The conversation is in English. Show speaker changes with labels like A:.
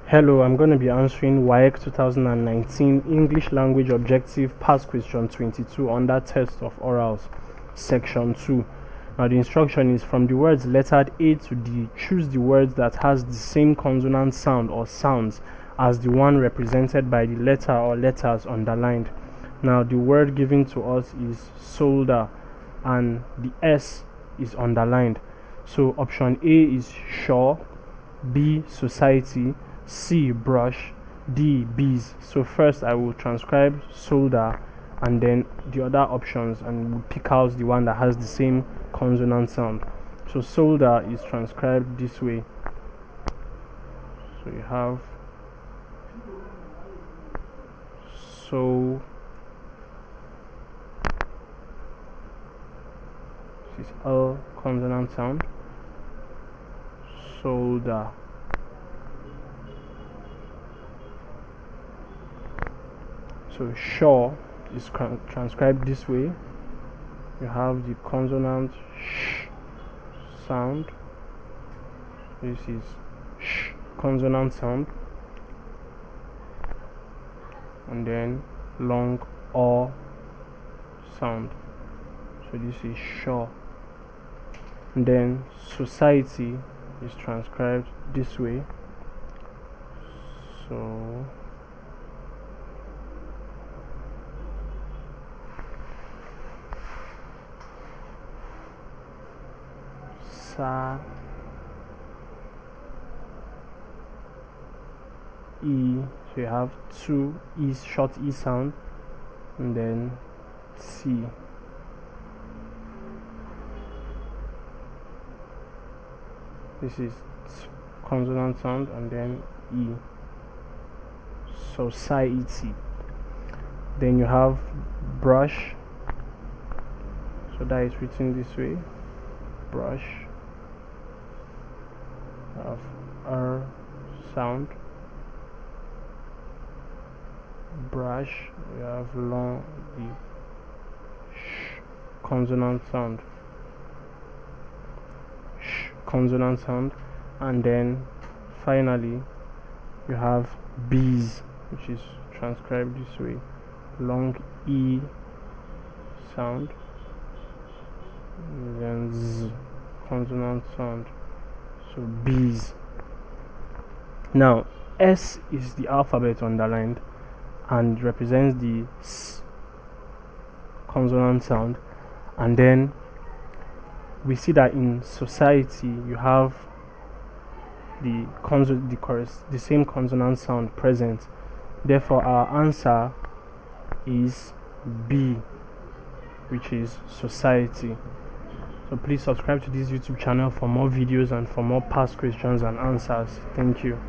A: Hello, I'm going to be answering WASSCE 2019 English Language Objective Past Question 22 under Test of Orals, Section 2. Now the instruction is from the words lettered A to D, choose the words that has the same consonant sound or sounds as the one represented by the letter or letters underlined. Now the word given to us is solder and the S is underlined. So option A is shore, B society, C brush, D bees. So first I will transcribe solder and then the other options, and we'll pick out the one that has the same consonant sound. So solder is transcribed this way. So you have this is L consonant sound, solder. So shore is transcribed this way. You have the consonant sh sound. This is sh consonant sound, and then long O sound. So this is shore. And then society is transcribed this way. So sa E, so you have two E's, short E sound, and then T. This is consonant sound, and then E. Society. Then you have brush, so that is written this way, brush. Have R sound, brush. We have long the sh consonant sound, sh consonant sound, and then finally you have bees, which is transcribed this way, long E sound, and then Z consonant sound. So bees. Now S is the alphabet underlined and represents the S consonant sound, and then we see that in society you have the same consonant sound present. Therefore our answer is B, which is society. So please subscribe to this YouTube channel for more videos and for more past questions and answers. Thank you.